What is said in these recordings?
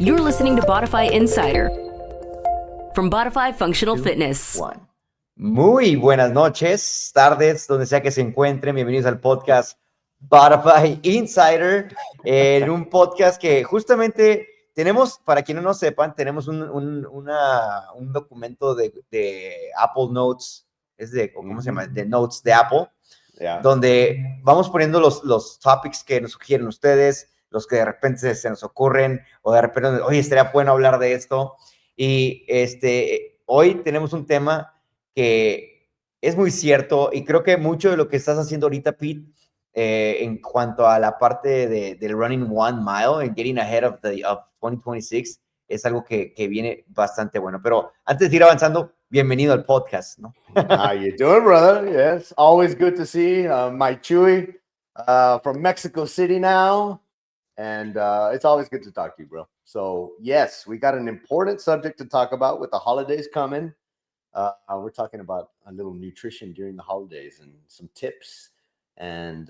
You're listening to Bodify Insider from Bodify Functional Fitness. Muy buenas noches, tardes, donde sea que se encuentren. Bienvenidos al podcast Bodify Insider, en un podcast que justamente tenemos, para quienes no lo sepan, tenemos un documento de Apple Notes, ¿cómo se llama? De Notes de Apple, donde vamos poniendo los topics que nos sugieren ustedes, los que de repente se nos ocurren, o de repente, oye, estaría bueno hablar de esto. Y hoy tenemos un tema que es muy cierto, y creo que mucho de lo que estás haciendo ahorita, Pete, en cuanto a la parte del running 1 mile and getting ahead of 2026, es algo que viene bastante bueno. Pero antes de ir avanzando, bienvenido al podcast, ¿no? How you doing, brother? Yes, always good to see my Chuy from Mexico City now, and it's always good to talk to you, bro. So yes, we got an important subject to talk about with the holidays coming. We're talking about a little nutrition during the holidays and some tips, and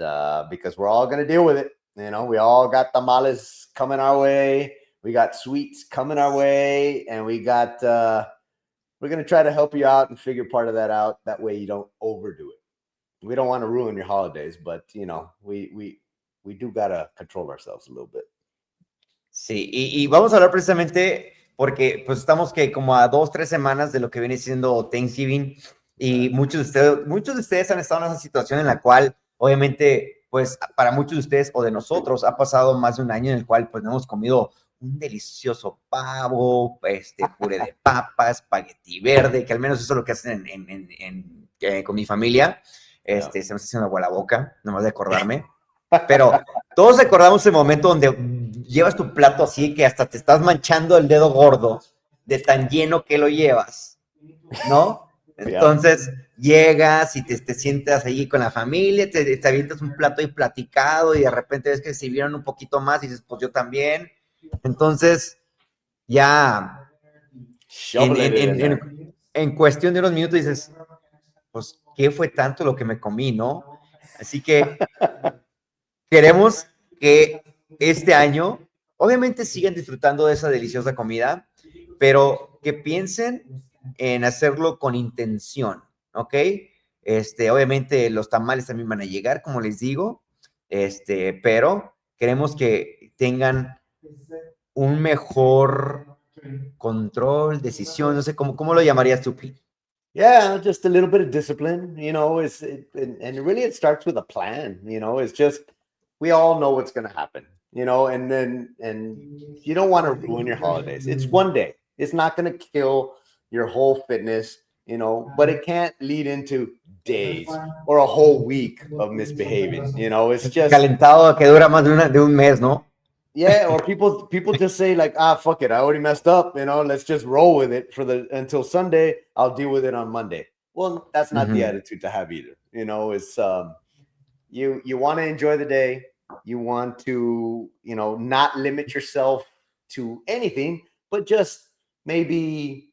because we're all going to deal with it. You know, we all got tamales coming our way. We got sweets coming our way, and we got we're going to try to help you out and figure part of that out. That way you don't overdo it. We don't want to ruin your holidays, but you know, we do got to control ourselves a little bit. Sí, y vamos a hablar precisamente porque pues estamos que como a 2-3 semanas de lo que viene siendo Thanksgiving, y muchos de ustedes han estado en esa situación en la cual obviamente pues para muchos de ustedes o de nosotros ha pasado más de un año en el cual pues no hemos comido un delicioso pavo, puré de papas, espagueti verde, que al menos eso es lo que hacen con mi familia. Se me está haciendo agua la boca, nomás de acordarme. Pero todos recordamos el momento donde llevas tu plato así que hasta te estás manchando el dedo gordo de tan lleno que lo llevas, ¿no? Entonces llegas y te sientas allí con la familia, te avientas un plato ahí platicado y de repente ves que se vieron un poquito más y dices, pues yo también. Entonces ya en cuestión de unos minutos dices, pues, ¿qué fue tanto lo que me comí, no? Así que queremos que este año, obviamente sigan disfrutando de esa deliciosa comida, pero que piensen en hacerlo con intención, ¿ok? Obviamente los tamales también van a llegar, como les digo, pero queremos que tengan un mejor control, decisión, no sé, ¿cómo lo llamarías tú, Pete? Yeah, just a little bit of discipline, you know, and really it starts with a plan, you know, it's just, we all know what's going to happen, you know, and you don't want to ruin your holidays. It's one day. It's not going to kill your whole fitness, you know, but it can't lead into days or a whole week of misbehaving, you know, it's just calentado que dura más de un mes, ¿no? Yeah, or people just say like, fuck it, I already messed up, you know, let's just roll with it until Sunday. I'll deal with it on Monday. Well, that's not the attitude to have either. You know, it's you want to enjoy the day. You want to, you know, not limit yourself to anything, but just maybe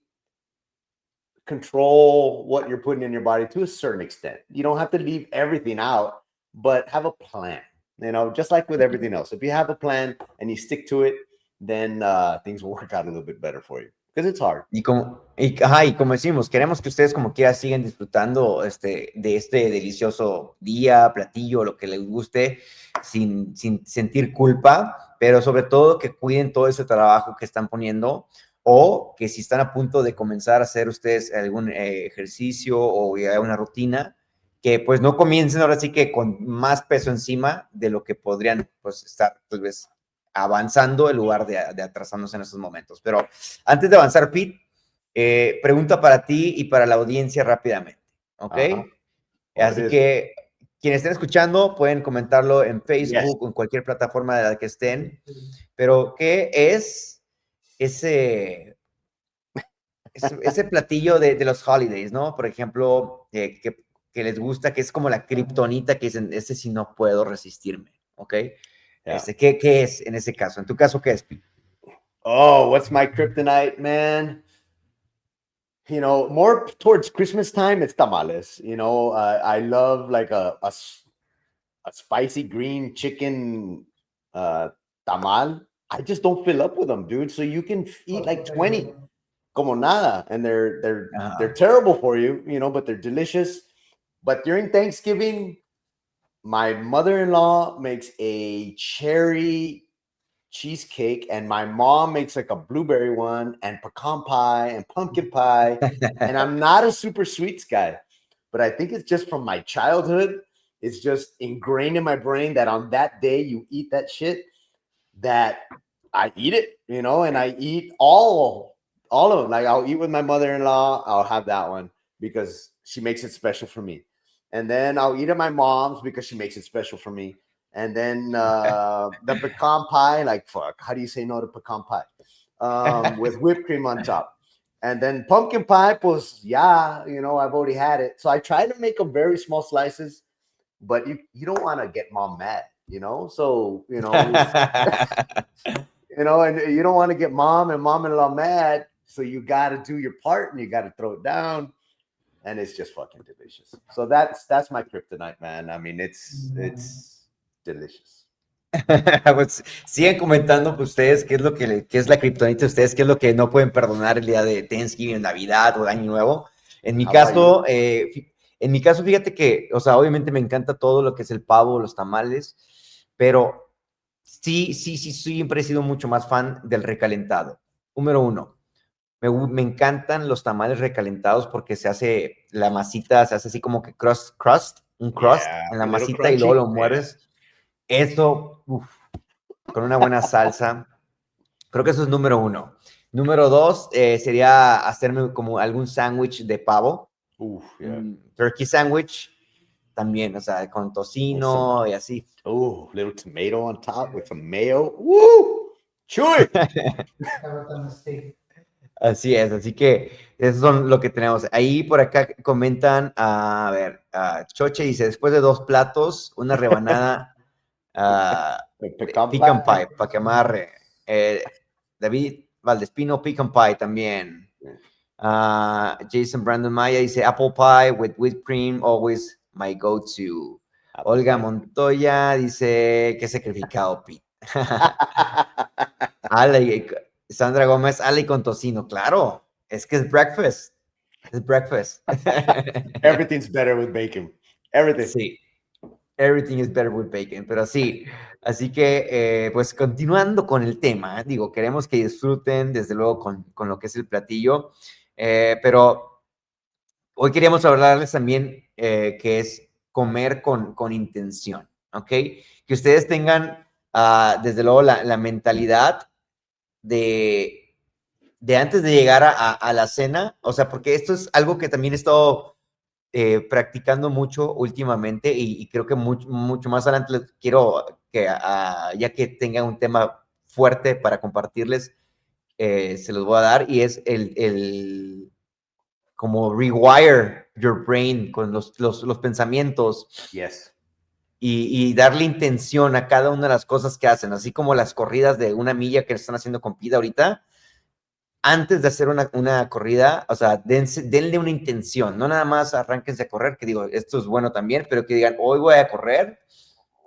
control what you're putting in your body to a certain extent. You don't have to leave everything out, but have a plan. You know, just like with everything else, if you have a plan and you stick to it, then things will work out a little bit better for you, because it's hard. Y como decimos, queremos que ustedes como quiera sigan disfrutando de este delicioso día, platillo, lo que les guste, sin sentir culpa, pero sobre todo que cuiden todo ese trabajo que están poniendo, o que si están a punto de comenzar a hacer ustedes algún ejercicio o ya una rutina, que pues no comiencen ahora sí que con más peso encima de lo que podrían pues estar tal vez avanzando en lugar de atrasándose en esos momentos. Pero antes de avanzar, Pete, pregunta para ti y para la audiencia rápidamente, ¿ok? Así que quienes estén escuchando pueden comentarlo en Facebook o en cualquier plataforma de la que estén, pero ¿qué es ese platillo de los holidays, ¿no? Por ejemplo, que les gusta, que es como la kriptonita, que dicen, sí no puedo resistirme, ¿ok? ¿Qué es en ese caso? En tu caso, ¿qué es? Oh, what's my kryptonite, man? You know, more towards Christmas time, it's tamales. You know, I love like a spicy green chicken tamal. I just don't fill up with them, dude. So you can eat like 20 como nada, and they're terrible for you, you know, but they're delicious. But during Thanksgiving, my mother-in-law makes a cherry cheesecake, and my mom makes like a blueberry one, and pecan pie and pumpkin pie. And I'm not a super sweets guy, but I think it's just from my childhood. It's just ingrained in my brain that on that day you eat that shit, that I eat it, you know, and I eat all of them. Like I'll eat with my mother-in-law, I'll have that one because she makes it special for me. And then I'll eat at my mom's because she makes it special for me. And then the pecan pie, like fuck, how do you say no to pecan pie? With whipped cream on top. And then pumpkin pie, pues yeah, you know, I've already had it. So I try to make them very small slices, but you don't want to get mom mad, you know. So you know, you know, and you don't want to get mom and mom-in-law mad. So you got to do your part and you got to throw it down, and it's just fucking delicious. So that's my kryptonite, man. I mean, it's delicious. Pues, sigan comentando pues, ustedes qué es lo qué es la kriptonita de ustedes, qué es lo que no pueden perdonar el día de Thanksgiving, Navidad o de Año Nuevo. En mi caso, fíjate que, o sea, obviamente me encanta todo lo que es el pavo, los tamales, pero sí, siempre he sido mucho más fan del recalentado. Número uno, me encantan los tamales recalentados porque se hace la masita, se hace así como que un crust en la masita y luego lo mueres. Eso, con una buena salsa. Creo que eso es número uno. Número dos, sería hacerme como algún sándwich de pavo. Turkey sandwich también, o sea, con tocino y así. Little tomato on top with some mayo. Woo! Chuy. Así es, así que eso son lo que tenemos. Ahí por acá comentan, a ver, Choche dice, después de 2 platos, una rebanada pecan pie, para que amarre. David Valdespino, pecan pie también. Jason Brandon Maya dice, apple pie with whipped cream, always my go-to. Olga Montoya dice, qué sacrificado, Pete. Sandra Gómez, Ale con tocino, claro, es que es breakfast. Es breakfast. Everything's better with bacon. Everything. Sí. Everything is better with bacon, pero sí, así que pues continuando con el tema, digo, queremos que disfruten desde luego con lo que es el platillo, pero hoy queríamos hablarles también que es comer con intención, ¿ok? Que ustedes tengan desde luego la mentalidad de antes de llegar a la cena, o sea, porque esto es algo que también he estado practicando mucho últimamente y creo que mucho más adelante les quiero que ya que tengan un tema fuerte para compartirles, se los voy a dar y es el como rewire your brain con los pensamientos. Yes. Y darle intención a cada una de las cosas que hacen, así como las corridas de 1 milla que están haciendo con Pete ahorita. Antes de hacer una corrida, o sea, denle una intención, no nada más arránquense a correr, que digo, esto es bueno también, pero que digan, hoy voy a correr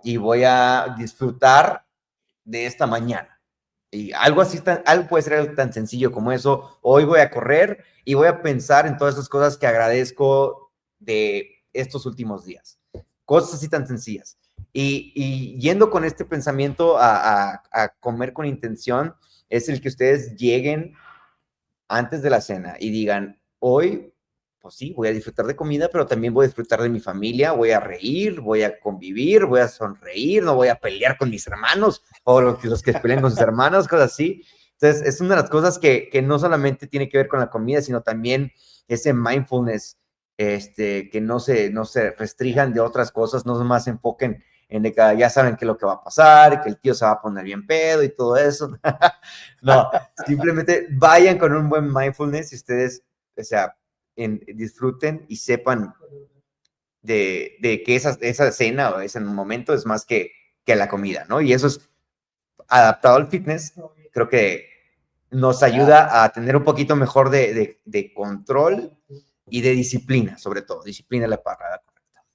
y voy a disfrutar de esta mañana. Y algo así, algo puede ser algo tan sencillo como eso, hoy voy a correr y voy a pensar en todas esas cosas que agradezco de estos últimos días. Cosas así tan sencillas. Y yendo con este pensamiento a comer con intención, es el que ustedes lleguen antes de la cena y digan, hoy, pues sí, voy a disfrutar de comida, pero también voy a disfrutar de mi familia, voy a reír, voy a convivir, voy a sonreír, no voy a pelear con mis hermanos o los que pelean con sus hermanos, cosas así. Entonces, es una de las cosas que no solamente tiene que ver con la comida, sino también ese mindfulness, que no se restrinjan de otras cosas, no más se enfoquen en de que ya saben qué es lo que va a pasar, que el tío se va a poner bien pedo y todo eso. No, simplemente vayan con un buen mindfulness y ustedes, o sea, disfruten y sepan de que esa cena o ese momento es más que la comida, ¿no? Y eso es adaptado al fitness, creo que nos ayuda a tener un poquito mejor de control y de disciplina, sobre todo, disciplina es la palabra.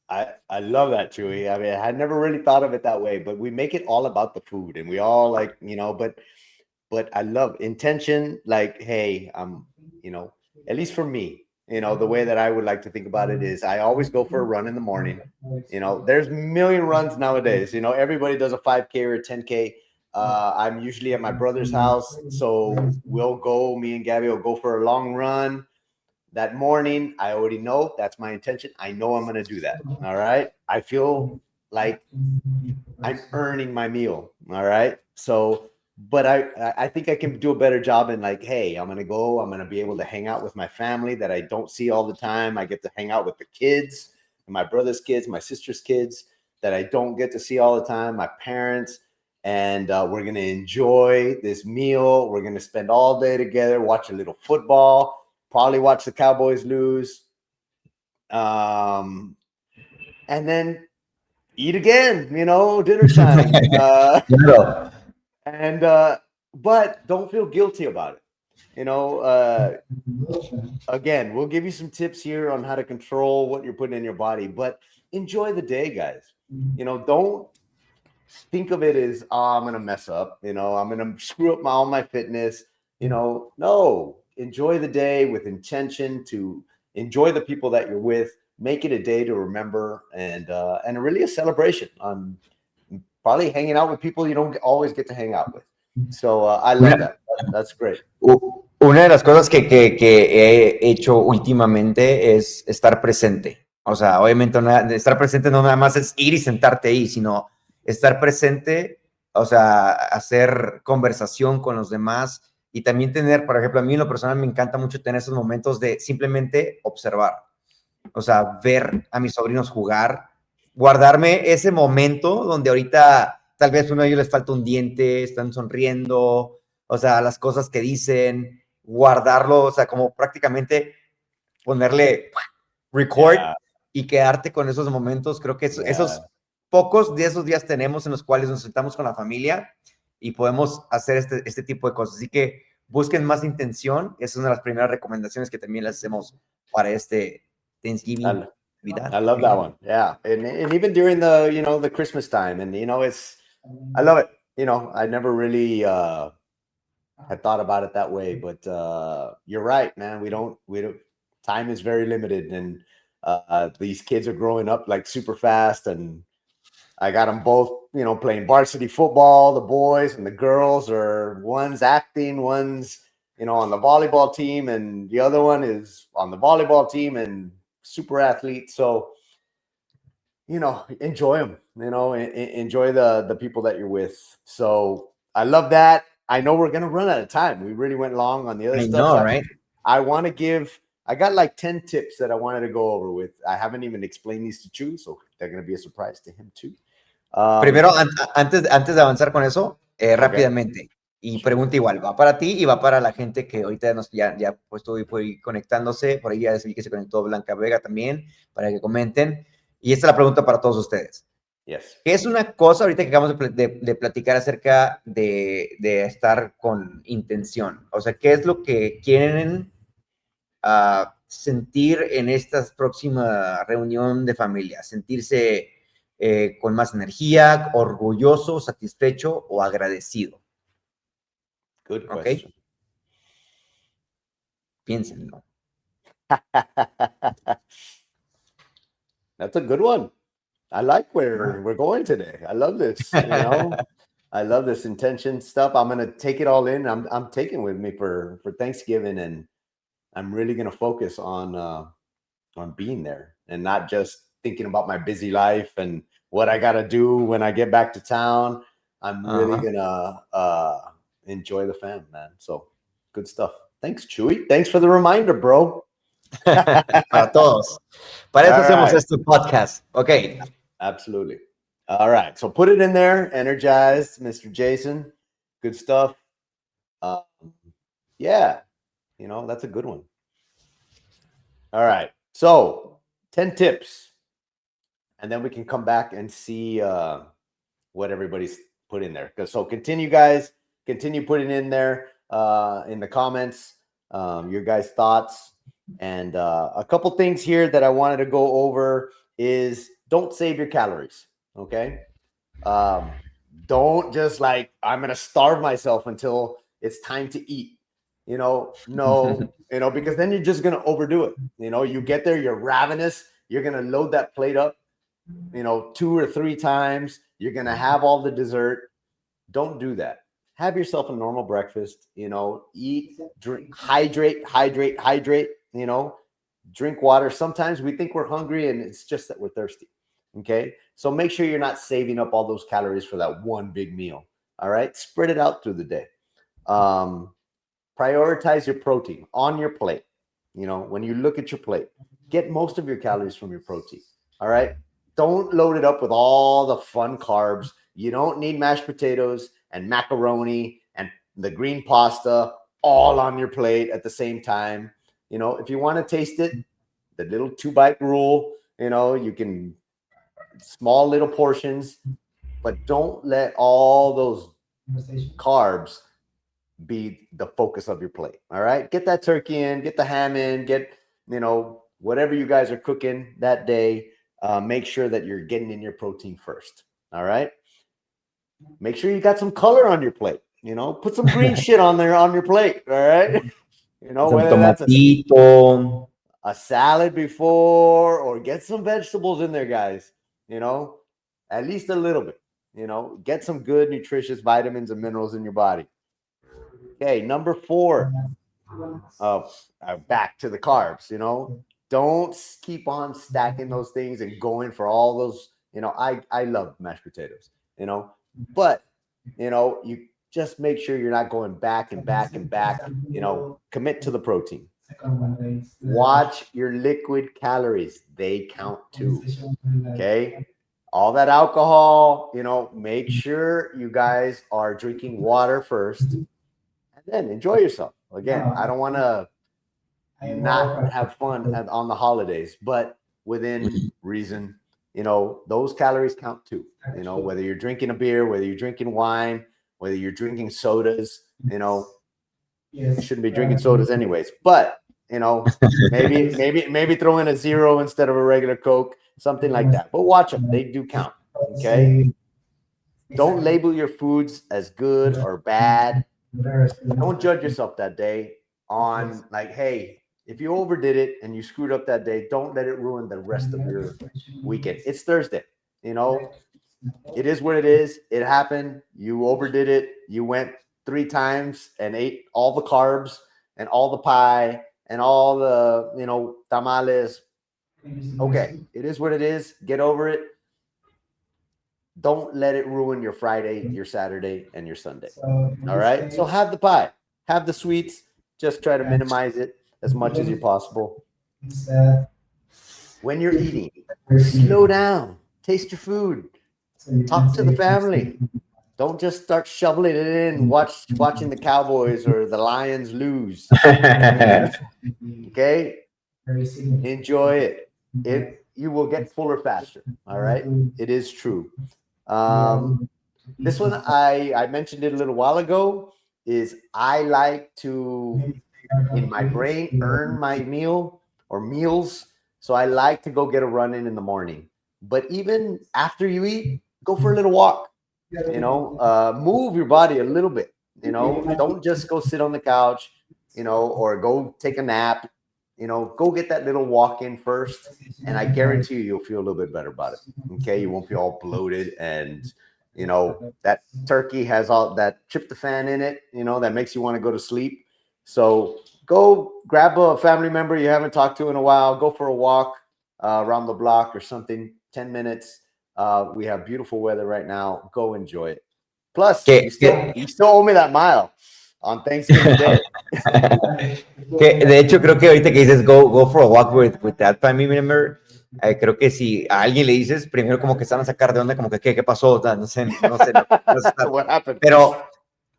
I love that, Chuy. I mean, I had never really thought of it that way, but we make it all about the food, and we all like, you know, but but I love intention. Like, hey, you know, at least for me, you know, the way that I would like to think about it is I always go for a run in the morning. You know, there's a million runs nowadays. You know, everybody does a 5K or a 10K. I'm usually at my brother's house, so me and Gabby will go for a long run that morning. I already know that's my intention. I know I'm going to do that. All right. I feel like I'm earning my meal. All right. So, but I think I can do a better job in like, hey, I'm going to go, I'm going to be able to hang out with my family that I don't see all the time. I get to hang out with the kids, my brother's kids, my sister's kids that I don't get to see all the time, my parents. And we're going to enjoy this meal. We're going to spend all day together, watch a little football, probably watch the Cowboys lose. And then eat again, you know, dinner time. Claro. And but don't feel guilty about it. You know, again, we'll give you some tips here on how to control what you're putting in your body, but enjoy the day, guys. You know, don't think of it as, oh, I'm gonna mess up, you know, I'm gonna screw up all my fitness. You know, no, enjoy the day with intention to enjoy the people that you're with, make it a day to remember, and really a celebration on probably hanging out with people you don't always get to hang out with. So I love that. That's great. Una de las cosas que he hecho últimamente es estar presente. O sea, obviamente estar presente no nada más es ir y sentarte ahí, sino estar presente, o sea, hacer conversación con los demás y también tener, por ejemplo, a mí en lo personal me encanta mucho tener esos momentos de simplemente observar. O sea, ver a mis sobrinos jugar, guardarme ese momento donde ahorita tal vez uno de ellos les falta un diente, están sonriendo, o sea, las cosas que dicen, guardarlo, o sea, como prácticamente ponerle record y quedarte con esos momentos. Creo que esos pocos de esos días tenemos en los cuales nos sentamos con la familia y podemos hacer este tipo de cosas. Así que busquen más intención. Esa es una de las primeras recomendaciones que también les hacemos para este Thanksgiving. I love that one. Yeah. And even during the, you know, the Christmas time, and, you know, I love it. You know, I never really had thought about it that way, but you're right, man. We don't, time is very limited, and these kids are growing up like super fast, and I got them both, you know, playing varsity football. The boys and the girls are, one's acting, one's, you know, on the volleyball team, and the other one is on the volleyball team and super athlete. So, you know, enjoy them, you know, enjoy the people that you're with. So I love that. I know we're going to run out of time. We really went long on the other stuff. Know, so right? I got like 10 tips that I wanted to go over with. I haven't even explained these to Chu, so they're going to be a surprise to him too. Primero, antes de avanzar con eso, rápidamente, y pregunta igual, va para ti y va para la gente que ahorita ya pues estuvo por ahí conectándose, por ahí ya vi que se conectó Blanca Vega también, para que comenten, y esta es la pregunta para todos ustedes. Yes. ¿Qué es una cosa ahorita que acabamos de platicar acerca de estar con intención? O sea, ¿qué es lo que quieren sentir en esta próxima reunión de familia? ¿Sentirse con más energía, orgulloso, satisfecho o agradecido? Good question. ¿Okay? Piénsenlo. That's a good one. I like where we're going today. I love this, you know. I love this intention stuff. I'm going to take it all in. I'm taking with me for Thanksgiving, and I'm really going to focus on being there and not just thinking about my busy life and what I got to do when I get back to town. I'm really going to enjoy the fam, man. So good stuff. Thanks, Chuy. Thanks for the reminder, bro. Para todos. Para eso hacemos este podcast. Okay. Absolutely. All right. So put it in there. Energized, Mr. Jason. Good stuff. Yeah. You know, that's a good one. All right. So 10 tips. And then we can come back and see what everybody's put in there. So continue, guys. Continue putting in there in the comments your guys' thoughts. And a couple things here that I wanted to go over is don't save your calories. Okay. Don't just like, I'm going to starve myself until it's time to eat. No, because then you're just going to overdo it. You get there, you're ravenous. You're going to load that plate up, 2 or 3 times. You're going to have all the dessert. Don't do that. Have yourself a normal breakfast, eat, drink, hydrate, drink water. Sometimes we think we're hungry and it's just that we're thirsty. Okay. So make sure you're not saving up all those calories for that one big meal. All right. Spread it out through the day. Prioritize your protein on your plate. When you look at your plate, get most of your calories from your protein. All right. Don't load it up with all the fun carbs. You don't need mashed potatoes and macaroni and the green pasta all on your plate at the same time. If you want to taste it, the little 2-bite rule, you can small little portions, but don't let all those carbs be the focus of your plate. All right. Get that turkey in, get the ham in, get, whatever you guys are cooking that day. Make sure that you're getting in your protein first. All right. Make sure you got some color on your plate. Put some green shit on there on your plate. All right. Whether that's a salad before, or get some vegetables in there, guys. At least a little bit. Get some good, nutritious vitamins and minerals in your body. Okay, number 4. Back to the carbs. Don't keep on stacking those things and going for all those. I love mashed potatoes. But you just make sure you're not going back and back and back. Commit to the protein. Watch your liquid calories. They count too. Okay. All that alcohol, make sure you guys are drinking water first and then enjoy yourself. Again, I don't want to not have fun on the holidays, but within reason. Those calories count too. Whether you're drinking a beer, whether you're drinking wine, whether you're drinking sodas, you shouldn't be drinking sodas anyways. But maybe throw in a 0 instead of a regular Coke, something like that. But watch them; they do count. Okay. Don't label your foods as good or bad. Don't judge yourself that day on like, hey, if you overdid it and you screwed up that day, don't let it ruin the rest of your weekend. It's Thursday. It is what it is. It happened. You overdid it. You went 3 times and ate all the carbs and all the pie and all the, tamales. Okay. It is what it is. Get over it. Don't let it ruin your Friday, your Saturday, and your Sunday. All right. So have the pie, have the sweets. Just try to minimize it as much as you possible. When you're eating, slow down, taste your food, talk to the family. Don't just start shoveling it in, watching the Cowboys or the Lions lose. Okay? Enjoy it. You will get fuller faster. All right? It is true. This one, I mentioned it a little while ago, is I like to, in my brain, earn my meal or meals. So I like to go get a run in the morning. But even after you eat, go for a little walk. Move your body a little bit. Don't just go sit on the couch, or go take a nap. Go get that little walk in first, and I guarantee you'll feel a little bit better about it. Okay, you won't be all bloated, and that turkey has all that tryptophan in it, that makes you want to go to sleep. So go grab a family member you haven't talked to in a while, go for a walk around the block or something, 10 minutes. We have beautiful weather right now. Go enjoy it. Plus, you still owe me that mile on Thanksgiving Day. Que de hecho creo que ahorita que dices go for a walk with that family member, creo que si a alguien le dices, primero como que se van a sacar de onda, como que qué pasó, no sé. What happened? Pero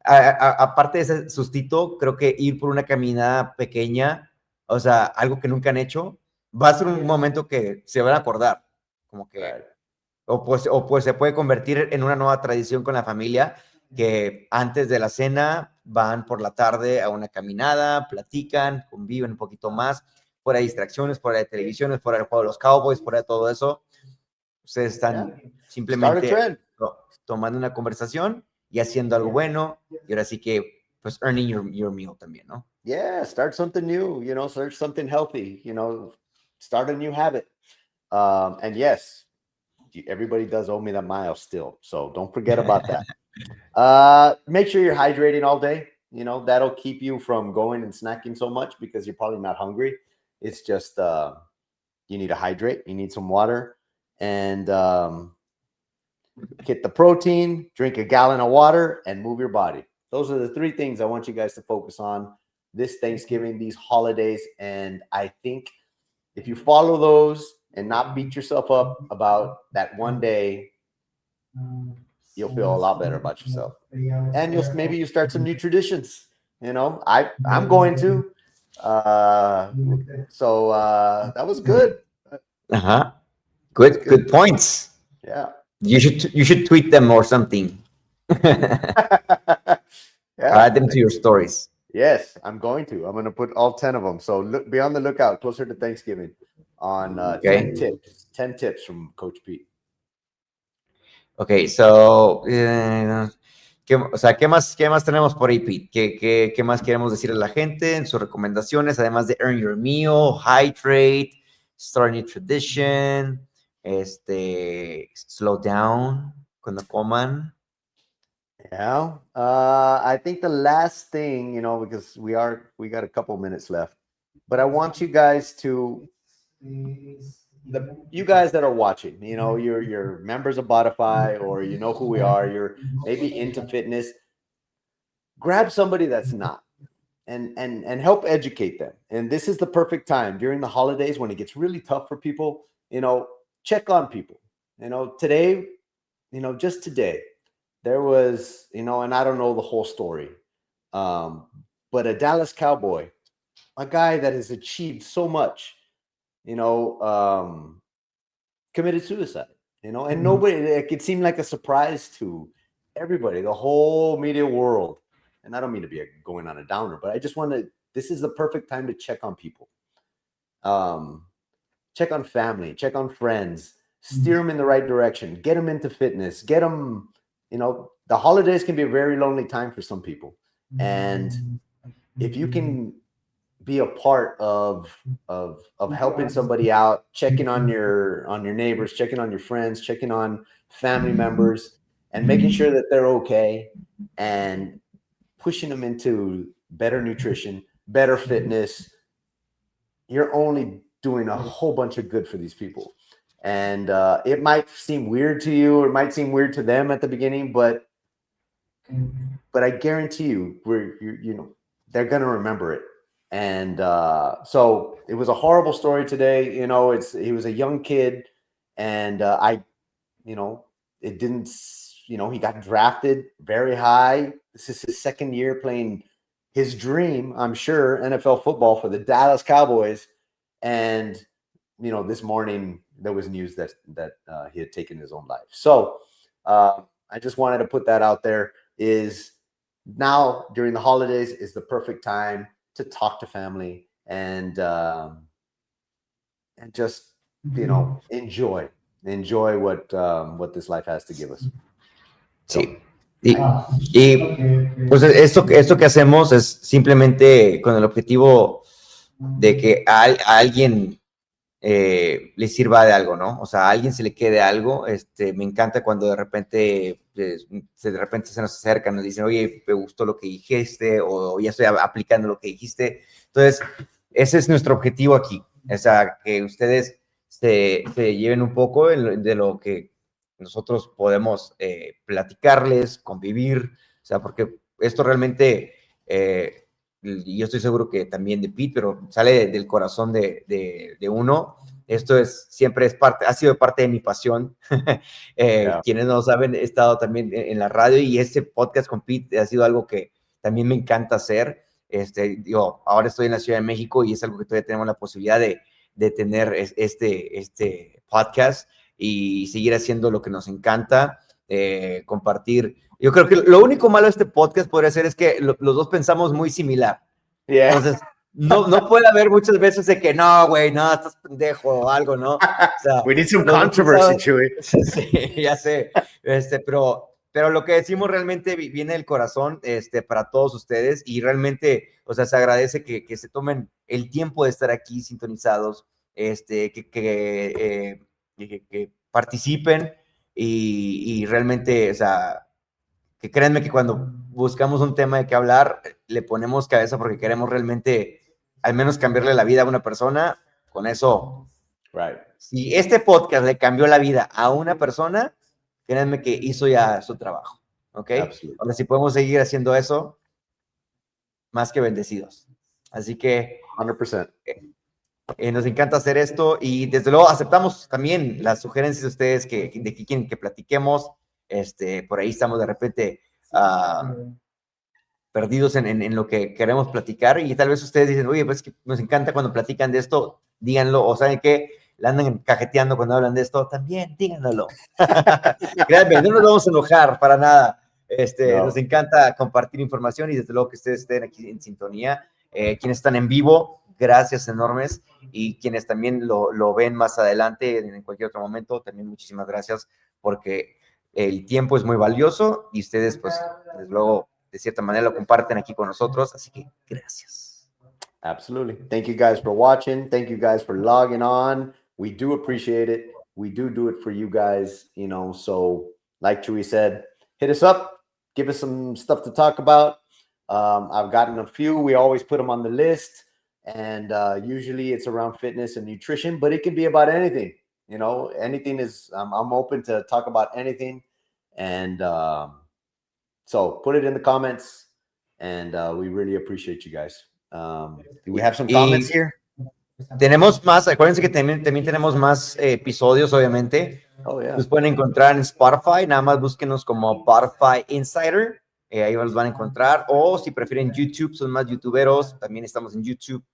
aparte de ese sustito, creo que ir por una caminada pequeña, o sea, algo que nunca han hecho, va a ser un momento que se van a acordar, como que, o pues se puede convertir en una nueva tradición con la familia, que antes de la cena van por la tarde a una caminada, platican, conviven un poquito más, fuera de distracciones, fuera de televisiones, fuera del juego de los Cowboys, fuera de todo eso. Ustedes están simplemente tomando una conversación y haciendo algo bueno. Y ahora sí que pues earning your meal también, ¿no? Yeah, start something new, start something healthy, start a new habit. And yes, everybody does owe me that mile still. So don't forget about that. Make sure you're hydrating all day. That'll keep you from going and snacking so much because you're probably not hungry. It's just you need to hydrate. You need some water and get the protein, drink a gallon of water, and move your body. Those are the 3 things I want you guys to focus on this Thanksgiving, these holidays. And I think if you follow those and not beat yourself up about that one day, you'll feel a lot better about yourself. And maybe you start some new traditions. I'm going to. So that was good. Uh-huh. Good points. Yeah. You should tweet them or something. Add them to your stories. Yes, I'm going to put all 10 of them. So be on the lookout closer to Thanksgiving on 10 tips from Coach Pete. Okay, so ¿qué más tenemos por ahí, Pete? ¿Qué más queremos decir a la gente en sus recomendaciones, además de earn your meal, hydrate, start a new tradition, slow down cuando coman? Yeah, I think the last thing, because we got a couple minutes left, but I want you guys to, you guys that are watching, you're members of Bodify, or you know who we are, you're maybe into fitness, grab somebody that's not, and help educate them. And this is the perfect time during the holidays when it gets really tough for people, check on people. Today, just today, there was, and I don't know the whole story, but a Dallas Cowboy, a guy that has achieved so much, committed suicide, and nobody, it seemed like a surprise to everybody, the whole media world. And I don't mean to be going on a downer, but I just this is the perfect time to check on people, check on family, check on friends, steer them in the right direction, get them into fitness, get them. The holidays can be a very lonely time for some people. And if you can be a part of helping somebody out, checking on your neighbors, checking on your friends, checking on family members, and making sure that they're okay, and pushing them into better nutrition, better fitness, you're only doing a whole bunch of good for these people. And it might seem weird to you, or it might seem weird to them at the beginning, but I guarantee you, they're gonna remember it. And so it was a horrible story today. He was a young kid, and it didn't. He got drafted very high. This is his second year playing his dream, I'm sure, NFL football for the Dallas Cowboys, and this morning there was news that he had taken his own life. So I just wanted to put that out there. Is now during the holidays is the perfect time to talk to family and just enjoy what this life has to give us. Sí. Y pues esto que hacemos es simplemente con el objetivo de que a alguien le sirva de algo, ¿no? O sea, a alguien se le quede algo. Me encanta cuando de repente se nos acercan, nos dicen, oye, me gustó lo que dijiste, o ya estoy aplicando lo que dijiste. Entonces, ese es nuestro objetivo aquí. O sea, que ustedes se lleven un poco de lo que nosotros podemos platicarles, convivir. O sea, porque esto realmente... y yo estoy seguro que también de Pete, pero sale del corazón de uno. Esto ha sido parte de mi pasión. Quienes no saben, he estado también en la radio, y este podcast con Pete ha sido algo que también me encanta hacer. Ahora estoy en la Ciudad de México y es algo que todavía tenemos la posibilidad de tener este podcast y seguir haciendo lo que nos encanta, compartir. Yo creo que lo único malo de este podcast podría ser es que los dos pensamos muy similar. Yeah. Entonces, no puede haber muchas veces de que no, güey, no, estás pendejo o algo, ¿no? O sea, we need some controversy, Chuy. Sí, ya sé. Pero pero lo que decimos realmente viene del corazón para todos ustedes y realmente, o sea, se agradece que se tomen el tiempo de estar aquí sintonizados, que participen y realmente, o sea, que créanme que cuando buscamos un tema de qué hablar, le ponemos cabeza porque queremos realmente al menos cambiarle la vida a una persona. Con eso, Right. si este podcast le cambió la vida a una persona, créanme que hizo ya su trabajo, ¿ok? Absolutely. Ahora, si podemos seguir haciendo eso, más que bendecidos. Así que 100%. nos encanta hacer esto y desde luego aceptamos también las sugerencias de ustedes de que quieren que platiquemos. Por ahí estamos de repente perdidos en lo que queremos platicar y tal vez ustedes dicen, oye, pues que nos encanta cuando platican de esto, díganlo, o saben que la andan cajeteando cuando hablan de esto, también díganlo. Créanme, no nos vamos a enojar para nada. No. Nos encanta compartir información y desde luego que ustedes estén aquí en sintonía. Quienes están en vivo, gracias enormes. Y quienes también lo ven más adelante, en cualquier otro momento, también muchísimas gracias porque el tiempo es muy valioso y ustedes, pues, desde luego, de cierta manera lo comparten aquí con nosotros. Así que gracias. Absolutely. Thank you guys for watching. Thank you guys for logging on. We do appreciate it. We do it for you guys, you know. So, like Chuy said, hit us up, give us some stuff to talk about. I've gotten a few. We always put them on the list, and usually it's around fitness and nutrition, but it can be about anything. You know, anything is. I'm open to talk about anything, and so put it in the comments, and we really appreciate you guys. Do we have some comments here? Tenemos más, acuérdense que también tenemos más episodios, obviamente. Oh, yeah. Los pueden encontrar en Spotify, nada más búsquenos como Bodify Insider, ahí los van a encontrar, o si prefieren YouTube, son más youtuberos, también estamos en YouTube,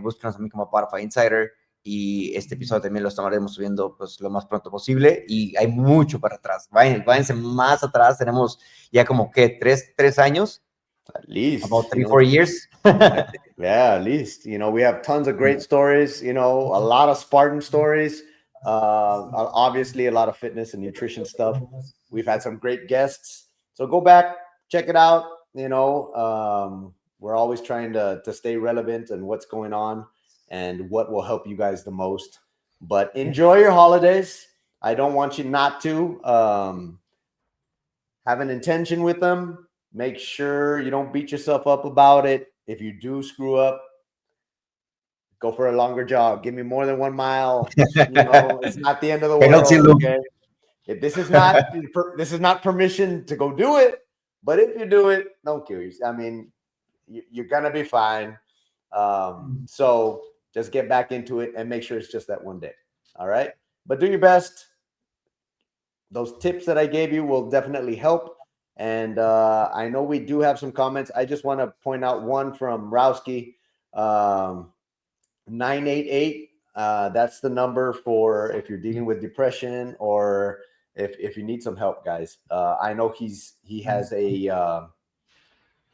búsquenos a mí como Bodify Insider, y este episodio también lo estaremos subiendo pues lo más pronto posible, y hay mucho para atrás, váyanse más atrás, tenemos ya como que tres años, At least about 3-4 years. Yeah, at least, you know, we have tons of great stories, you know, a lot of Spartan stories, obviously a lot of fitness and nutrition stuff. We've had some great guests, so go back, check it out. You know, we're always trying to stay relevant and what's going on and what will help you guys the most. But enjoy your holidays. I don't want you not to have an intention with them. Make sure you don't beat yourself up about it. If you do screw up, go for a longer jog. Give me more than 1 mile. You know, it's not the end of the world. Okay? If this is not permission to go do it, but if you do it, don't kill yourself. I mean, you're gonna be fine. So just get back into it and make sure it's just that one day. All right, but do your best. Those tips that I gave you will definitely help. And I know we do have some comments. I just want to point out one from Rowski, 988. That's the number for if you're dealing with depression or if you need some help, guys. I know he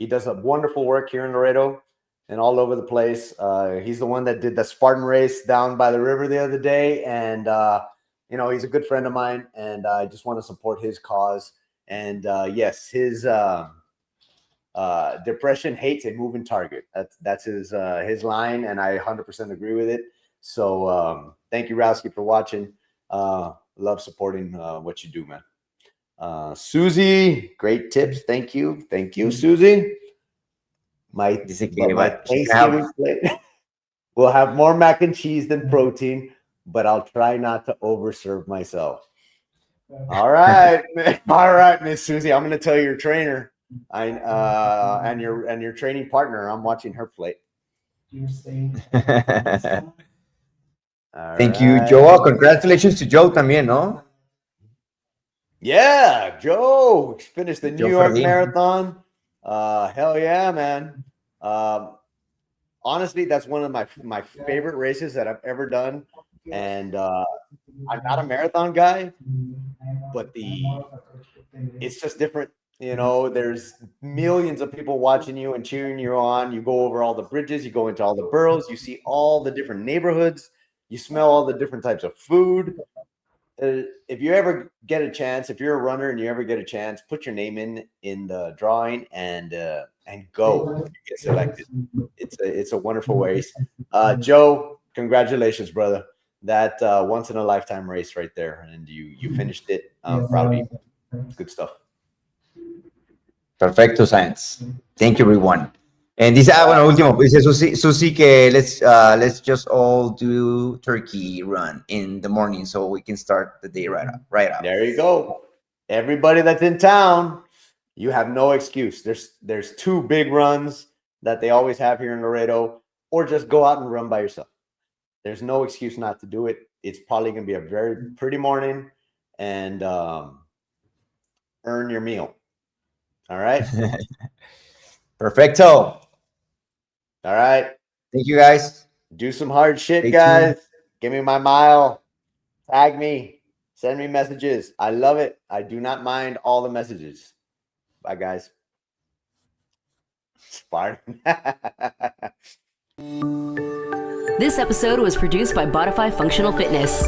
does a wonderful work here in Laredo and all over the place. He's the one that did the Spartan race down by the river the other day. And, you know, he's a good friend of mine, and I just want to support his cause. And yes, his depression hates a moving target. That's his line, and I 100% agree with it. So thank you, Rowski, for watching. Love supporting what you do, man. Susie, great tips. Thank you, Susie. My Thanksgiving plate will have more mac and cheese than protein, but I'll try not to overserve myself. All right, Miss Susie. I'm going to tell your trainer, and your training partner. I'm watching her plate. Thank you, Joe. Congratulations to Joe también, ¿no? Yeah, Joe finished the New York Marathon. Hell yeah, man. Honestly, that's one of my favorite races that I've ever done. And I'm not a marathon guy, but it's just different. You know, there's millions of people watching you and cheering you on. You go over all the bridges, you go into all the boroughs, you see all the different neighborhoods, you smell all the different types of food. if you ever get a chance, if you're a runner and you ever get a chance, put your name in the drawing and go. You get selected. It's a wonderful race. Joe, congratulations, brother. That once in a lifetime race right there, and you finished it. Proud of you. It's good stuff. Perfecto, Science. Thank you, everyone. And dice, bueno, último, dice Susi que let's just all do turkey run in the morning so we can start the day right up. There you go. Everybody that's in town, you have no excuse. There's 2 big runs that they always have here in Laredo, or just go out and run by yourself. There's no excuse not to do it. It's probably going to be a very pretty morning, and earn your meal. All right. Perfecto. All right. Thank you, guys. Do some hard shit, Stay guys. tuned. Give me my mile. Tag me. Send me messages. I love it. I do not mind all the messages. Bye, guys. Spartan. This episode was produced by Bodify Functional Fitness.